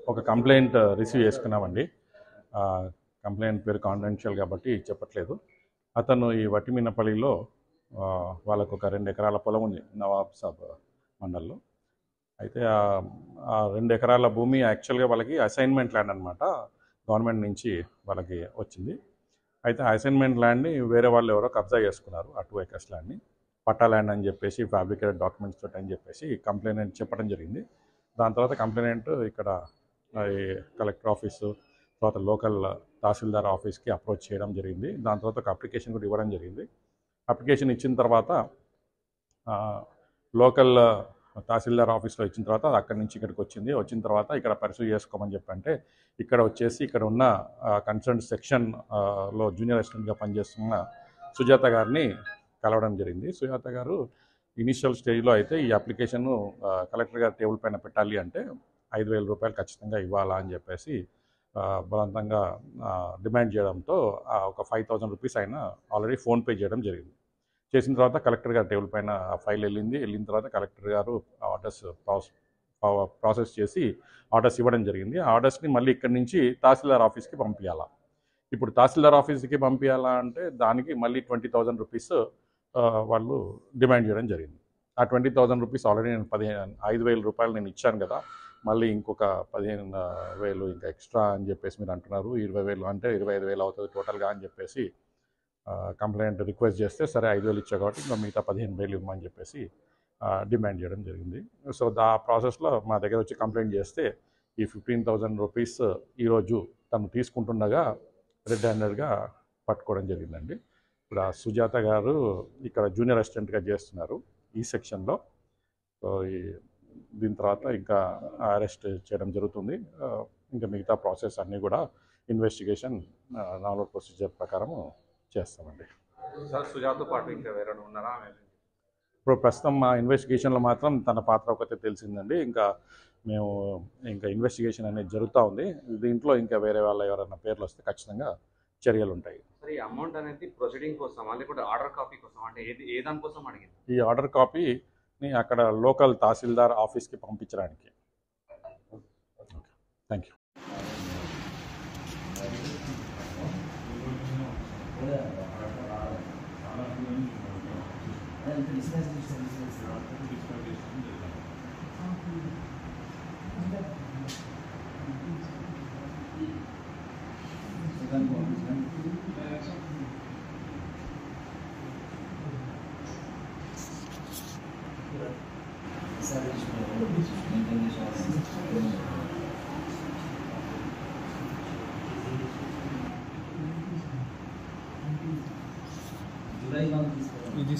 ఒక complaint receive చేసుకున్నామండి. Complaint పేరు కాన్ఫిడెన్షియల్ కాబట్టి చెప్పట్లేదు. అతను ఈ వట్టిమిన్నపల్లిలో వాళ్ళకు ఒక 2 ఎకరాల పొలం ఉంది నవాబ్ సాబ్ మండల్లో. అయితే ఆ 2 ఎకరాల భూమి యాక్చువల్గా వాళ్ళకి అసైన్మెంట్ ల్యాండ్ అనమాట. గవర్నమెంట్ నుంచి వాళ్ళకి వచ్చింది. అయితే అసైన్మెంట్ ల్యాండ్ని వేరే వాళ్ళు ఎవరో కబ్జా చేసుకున్నారు. ఆ 2 acres ల్యాండ్ని పట్టా ల్యాండ్ అని చెప్పేసి ఫ్యాబ్రికేటెడ్ డాక్యుమెంట్స్ తోటి అని చెప్పేసి కంప్లైంట్ చెప్పడం జరిగింది. దాని తర్వాత కంప్లైంట్ ఇక్కడ ఈ కలెక్టర్ ఆఫీసు, తర్వాత లోకల్ తహసీల్దార్ ఆఫీస్కి అప్రోచ్ చేయడం జరిగింది. దాని తర్వాత ఒక అప్లికేషన్ కూడా ఇవ్వడం జరిగింది. అప్లికేషన్ ఇచ్చిన తర్వాత లోకల్ తహసీల్దార్ ఆఫీస్లో ఇచ్చిన తర్వాత అక్కడి నుంచి ఇక్కడికి వచ్చింది. వచ్చిన తర్వాత ఇక్కడ పర్సూ చేసుకోమని చెప్పంటే ఇక్కడ వచ్చేసి ఇక్కడ ఉన్న కన్సర్న్ సెక్షన్లో జూనియర్ అసిస్టెంట్గా పనిచేస్తున్న సుజాత గారిని కలవడం జరిగింది. సుజాత గారు ఇనిషియల్ స్టేజ్లో అయితే ఈ అప్లికేషను కలెక్టర్ గారి టేబుల్ పైన పెట్టాలి అంటే 5,000 రూపాయలు ఖచ్చితంగా ఇవ్వాలా అని చెప్పేసి బలవంతంగా డిమాండ్ చేయడంతో ఒక 5,000 రూపీస్ అయినా ఆల్రెడీ ఫోన్పే చేయడం జరిగింది. చేసిన తర్వాత కలెక్టర్ గారి టేబుల్ పైన ఫైల్ వెళ్ళిన తర్వాత కలెక్టర్ గారు ఆర్డర్స్ ప్రాసెస్ చేసి ఆర్డర్స్ ఇవ్వడం జరిగింది. ఆ ఆర్డర్స్ని మళ్ళీ ఇక్కడి నుంచి తహసీల్దార్ ఆఫీస్కి పంపించాలా. ఇప్పుడు తహసీల్దార్ ఆఫీస్కి పంపించాలా అంటే దానికి మళ్ళీ 20,000 రూపీస్ వాళ్ళు డిమాండ్ చేయడం జరిగింది. ఆ 20,000 రూపీస్ ఆల్రెడీ నేను 5,000 రూపాయలు నేను ఇచ్చాను కదా, మళ్ళీ ఇంకొక 15,000 ఇంకా ఎక్స్ట్రా అని చెప్పేసి మీరు అంటున్నారు. 20,000 అంటే 25,000 అవుతుంది టోటల్గా అని చెప్పేసి కంప్లైంట్ రిక్వెస్ట్ చేస్తే సరే 5,000 ఇచ్చా కాబట్టి ఇంకా మిగతా 15,000 ఇవ్వమని చెప్పేసి డిమాండ్ చేయడం జరిగింది. సో ఆ ప్రాసెస్లో మా దగ్గర వచ్చి కంప్లైంట్ చేస్తే ఈ 15,000 రూపీస్ ఈరోజు తను తీసుకుంటుండగా రెడ్ హ్యాండెడ్గా పట్టుకోవడం జరిగిందండి. ఇప్పుడు ఆ సుజాత గారు ఇక్కడ జూనియర్ అసిస్టెంట్గా చేస్తున్నారు ఈ సెక్షన్లో. సో దీని తర్వాత ఇంకా అరెస్ట్ చేయడం జరుగుతుంది. ఇంకా మిగతా ప్రాసెస్ అన్నీ కూడా ఇన్వెస్టిగేషన్ నార్మల్ ప్రొసీజర్ ప్రకారము చేస్తామండి. సార్ సుజాత పాటు ఇంకా వేరే ఉన్నారా? ఇప్పుడు ప్రస్తుతం మా ఇన్వెస్టిగేషన్లో మాత్రం తన పాత్ర ఒకటే తెలిసిందండి. ఇంకా ఇన్వెస్టిగేషన్ అనేది జరుగుతూ ఉంది. దీంట్లో ఇంకా వేరే వాళ్ళ ఎవరైనా పేర్లు వస్తే ఖచ్చితంగా చర్యలు ఉంటాయి. సరే, ఈ అమౌంట్ అనేది ప్రొసీడింగ్ కోసం లేకపోతే ఆర్డర్ కాపీ కోసం అంటే ఏ దానికోసం అడిగింది? ఈ ఆర్డర్ కాపీని అక్కడ లోకల్ తహసీల్దార్ ఆఫీస్కి పంపించడానికి. Thank you. ఇది